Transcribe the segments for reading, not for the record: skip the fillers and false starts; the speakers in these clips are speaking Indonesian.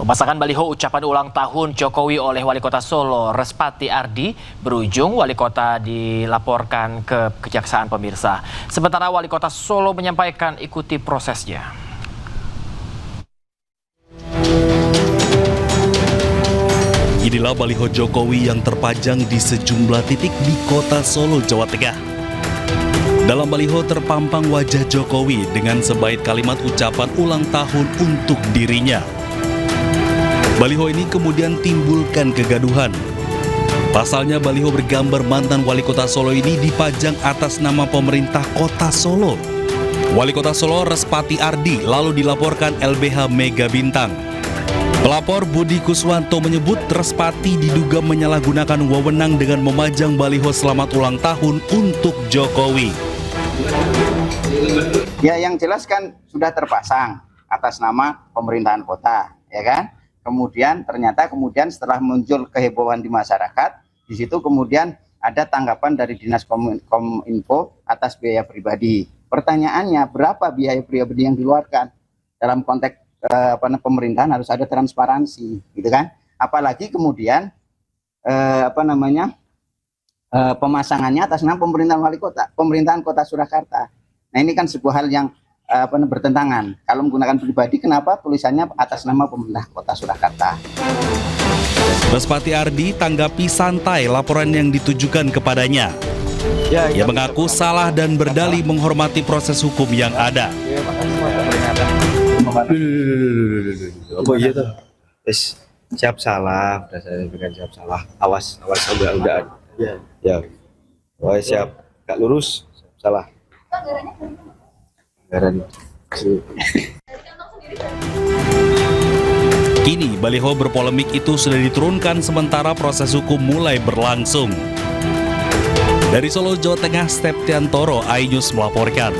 Pemasangan baliho ucapan ulang tahun Jokowi oleh Wali Kota Solo, Respati Ardi, berujung Wali Kota dilaporkan ke Kejaksaan pemirsa. Sementara Wali Kota Solo menyampaikan ikuti prosesnya. Inilah baliho Jokowi yang terpajang di sejumlah titik di Kota Solo, Jawa Tengah. Dalam baliho terpampang wajah Jokowi dengan sebaik kalimat ucapan ulang tahun untuk dirinya. Baliho ini kemudian timbulkan kegaduhan. Pasalnya baliho bergambar mantan Wali Kota Solo ini dipajang atas nama pemerintah Kota Solo. Wali Kota Solo Respati Ardi lalu dilaporkan LBH Mega Bintang. Pelapor Budi Kuswanto menyebut Respati diduga menyalahgunakan wewenang dengan memajang baliho selamat ulang tahun untuk Jokowi. Ya, yang jelas kan sudah terpasang atas nama pemerintahan kota, ya kan? Kemudian ternyata setelah muncul kehebohan di masyarakat, di situ kemudian ada tanggapan dari Dinas Kominfo atas biaya pribadi. Pertanyaannya, berapa biaya pribadi yang dikeluarkan? Dalam konteks pemerintahan harus ada transparansi, gitu kan? Apalagi kemudian pemasangannya atas nama pemerintahan kota Surakarta. Nah, ini kan sebuah hal yang bertentangan. Kalau menggunakan pribadi, kenapa tulisannya atas nama pemerintah kota Surakarta? Respati Ardi tanggapi santai laporan yang ditujukan kepadanya. Ia mengaku salah dan berdalih menghormati proses hukum yang ada. Oh iya tuh, siap salah, udah saya berikan siap salah. Awas udah. Ya, oh siap, gak lurus, siap salah. Anggaran. Kini baliho berpolemik itu sudah diturunkan sementara proses hukum mulai berlangsung. Dari Solo, Jawa Tengah, Septiantoro, iNews melaporkan.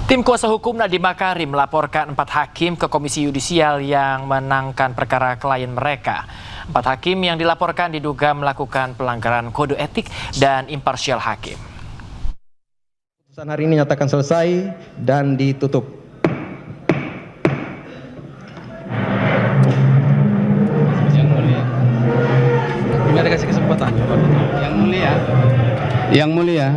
Tim kuasa hukum Nadiem Makarim melaporkan 4 hakim ke Komisi Yudisial yang menangkan perkara klien mereka. 4 hakim yang dilaporkan diduga melakukan pelanggaran kode etik dan imparsial hakim. Putusan hari ini nyatakan selesai dan ditutup. Yang mulia, gimana dikasih kesempatan? Yang mulia,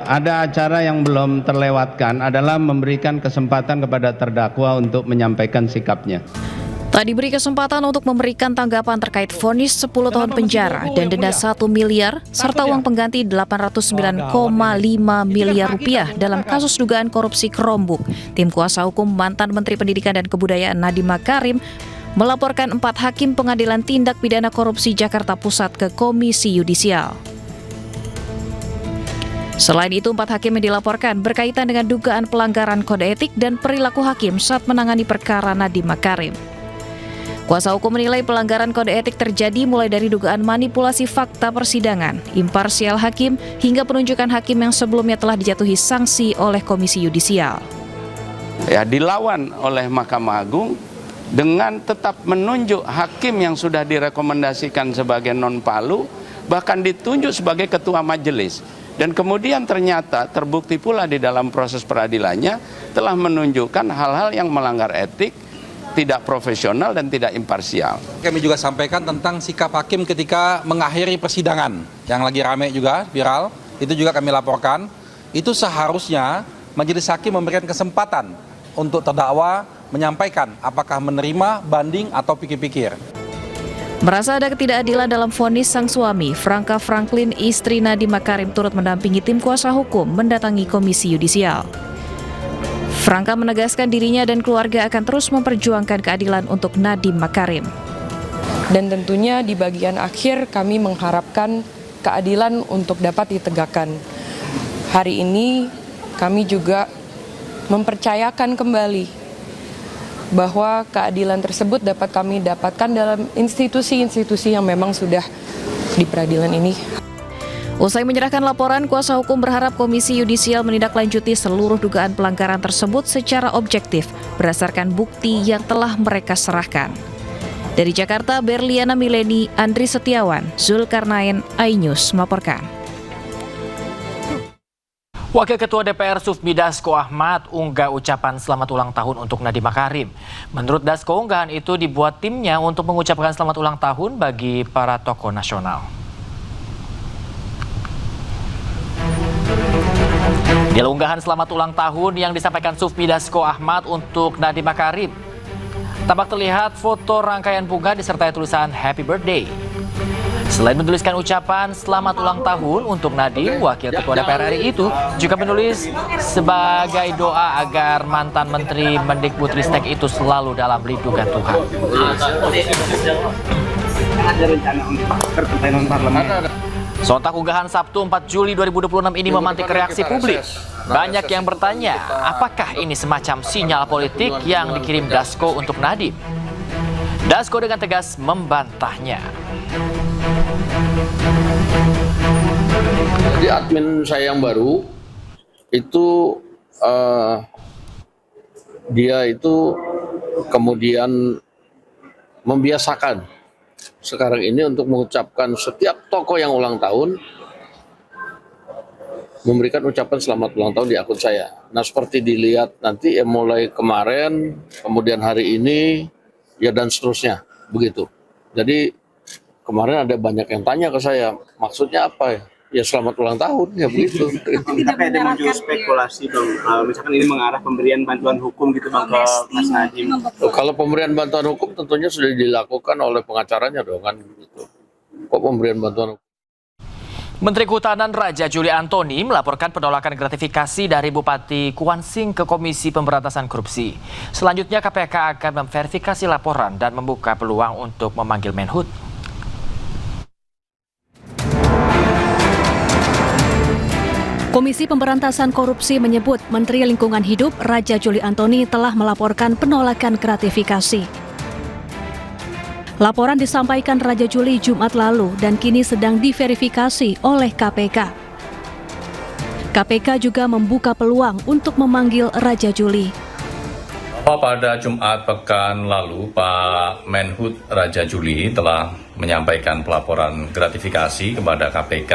ada acara yang belum terlewatkan adalah memberikan kesempatan kepada terdakwa untuk menyampaikan sikapnya. Tak diberi kesempatan untuk memberikan tanggapan terkait vonis 10 tahun penjara dan denda 1 miliar serta uang pengganti 809,5 miliar rupiah dalam kasus dugaan korupsi Kerombuk. Tim kuasa hukum mantan Menteri Pendidikan dan Kebudayaan Nadiem Makarim melaporkan 4 hakim Pengadilan Tindak Pidana Korupsi Jakarta Pusat ke Komisi Yudisial. Selain itu, 4 hakim yang dilaporkan berkaitan dengan dugaan pelanggaran kode etik dan perilaku hakim saat menangani perkara Nadiem Makarim. Kuasa hukum menilai pelanggaran kode etik terjadi mulai dari dugaan manipulasi fakta persidangan, imparsial hakim, hingga penunjukan hakim yang sebelumnya telah dijatuhi sanksi oleh Komisi Yudisial. Ya, dilawan oleh Mahkamah Agung dengan tetap menunjuk hakim yang sudah direkomendasikan sebagai non-palu, bahkan ditunjuk sebagai ketua majelis. Dan kemudian ternyata terbukti pula di dalam proses peradilannya telah menunjukkan hal-hal yang melanggar etik, tidak profesional dan tidak imparsial. Kami juga sampaikan tentang sikap hakim ketika mengakhiri persidangan yang lagi ramai juga viral, itu juga kami laporkan. Itu seharusnya majelis hakim memberikan kesempatan untuk terdakwa menyampaikan apakah menerima, banding atau pikir-pikir. Merasa ada ketidakadilan dalam vonis sang suami, Franka Franklin, istri Nadiem Makarim, turut mendampingi tim kuasa hukum mendatangi Komisi Yudisial. Franka menegaskan dirinya dan keluarga akan terus memperjuangkan keadilan untuk Nadiem Makarim. Dan tentunya di bagian akhir kami mengharapkan keadilan untuk dapat ditegakkan. Hari ini kami juga mempercayakan kembali bahwa keadilan tersebut dapat kami dapatkan dalam institusi-institusi yang memang sudah di peradilan ini. Usai menyerahkan laporan, kuasa hukum berharap Komisi Yudisial menindaklanjuti seluruh dugaan pelanggaran tersebut secara objektif berdasarkan bukti yang telah mereka serahkan. Dari Jakarta, Berliana Mileni, Andri Setiawan, Zulkarnain, iNews melaporkan. Wakil Ketua DPR Sufmi Dasko Ahmad unggah ucapan selamat ulang tahun untuk Nadiem Makarim. Menurut Dasko, unggahan itu dibuat timnya untuk mengucapkan selamat ulang tahun bagi para tokoh nasional. Dalam unggahan selamat ulang tahun yang disampaikan Sufmi Dasko Ahmad untuk Nadiem Makarim, tampak terlihat foto rangkaian bunga disertai tulisan Happy Birthday. Selain menuliskan ucapan selamat ulang tahun untuk Nadiem, Wakil Ketua DPR RI itu juga menulis sebagai doa agar mantan Menteri Mendikbudristek itu selalu dalam lindungan Tuhan. Sontak unggahan Sabtu 4 Juli 2026 ini memantik reaksi publik. Banyak yang bertanya, apakah ini semacam sinyal politik yang dikirim Dasko untuk Nadiem? Dasko dengan tegas membantahnya. Jadi admin saya yang baru itu dia itu kemudian membiasakan sekarang ini untuk mengucapkan setiap tokoh yang ulang tahun memberikan ucapan selamat ulang tahun di akun saya. Nah, seperti dilihat nanti ya, mulai kemarin, kemudian hari ini, ya dan seterusnya begitu. Jadi kemarin ada banyak yang tanya ke saya, maksudnya apa ya? Ya selamat ulang tahun, ya begitu. Tapi ada muncul spekulasi dong, misalkan ini mengarah pemberian bantuan hukum gitu Bang ke Mas Nadiem. Kalau pemberian bantuan hukum tentunya sudah dilakukan oleh pengacaranya dong kan gitu. Kok pemberian bantuan hukum? Menteri Kehutanan Raja Juli Antoni melaporkan penolakan gratifikasi dari Bupati Kuansing ke Komisi Pemberantasan Korupsi. Selanjutnya KPK akan memverifikasi laporan dan membuka peluang untuk memanggil Menhut. Komisi Pemberantasan Korupsi menyebut Menteri Lingkungan Hidup Raja Juli Antoni telah melaporkan penolakan gratifikasi. Laporan disampaikan Raja Juli Jumat lalu dan kini sedang diverifikasi oleh KPK. KPK juga membuka peluang untuk memanggil Raja Juli. Pada Jumat pekan lalu, Pak Menhut Raja Juli telah menyampaikan pelaporan gratifikasi kepada KPK.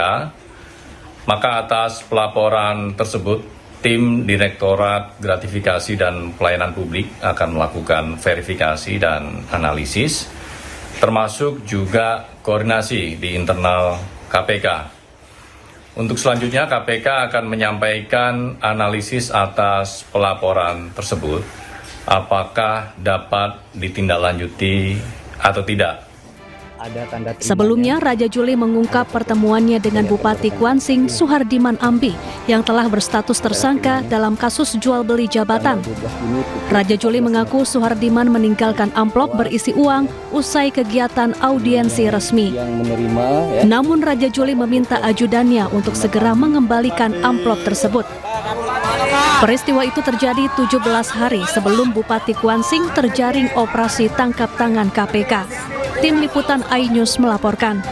Maka atas pelaporan tersebut, tim Direktorat Gratifikasi dan Pelayanan Publik akan melakukan verifikasi dan analisis, termasuk juga koordinasi di internal KPK. Untuk selanjutnya, KPK akan menyampaikan analisis atas pelaporan tersebut, apakah dapat ditindaklanjuti atau tidak. Sebelumnya, Raja Juli mengungkap pertemuannya dengan Bupati Kuansing Suhardiman Ambi yang telah berstatus tersangka dalam kasus jual beli jabatan. Raja Juli mengaku Suhardiman meninggalkan amplop berisi uang usai kegiatan audiensi resmi. Namun Raja Juli meminta ajudannya untuk segera mengembalikan amplop tersebut. Peristiwa itu terjadi 17 hari sebelum Bupati Kuansing terjaring operasi tangkap tangan KPK. Tim Liputan iNews melaporkan.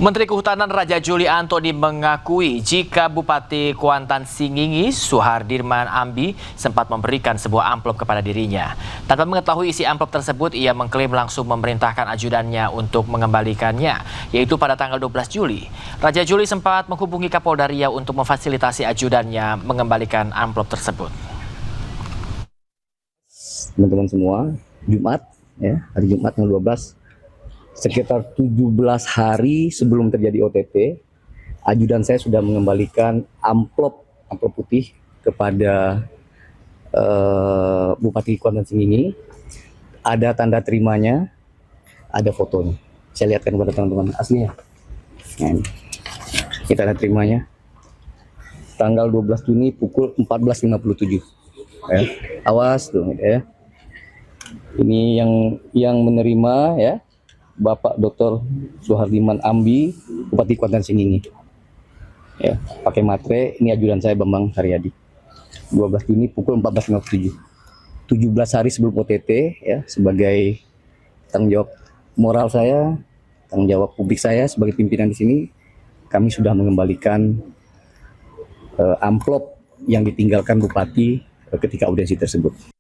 Menteri Kehutanan Raja Juli Antoni mengakui jika Bupati Kuantan Singingi Suhardiman Ambi sempat memberikan sebuah amplop kepada dirinya. Tanpa mengetahui isi amplop tersebut, ia mengklaim langsung memerintahkan ajudannya untuk mengembalikannya, yaitu pada tanggal 12 Juli. Raja Juli sempat menghubungi Kapolda Riau untuk memfasilitasi ajudannya mengembalikan amplop tersebut. Teman-teman semua, Jumat, ya, hari Jumat tanggal 12, sekitar 17 hari sebelum terjadi OTT, ajudan saya sudah mengembalikan amplop putih kepada Bupati Kuantan Singingi. Ada tanda terimanya, ada fotonya. Saya lihatkan kepada teman-teman aslinya. Nah, ini tanda terimanya. Tanggal 12 Juni pukul 14.57. Ya. Awas tuh, ya. Ini yang menerima, ya, Bapak Dr. Suhardiman Ambi, Bupati Kuantan Singingi. Ya, pakai matre. Ini ajudan saya Bambang Haryadi. 12 Juni pukul 14.57. 17 hari sebelum OTT, ya, sebagai tanggung jawab moral saya, tanggung jawab publik saya sebagai pimpinan di sini, kami sudah mengembalikan amplop yang ditinggalkan Bupati ketika audiensi tersebut.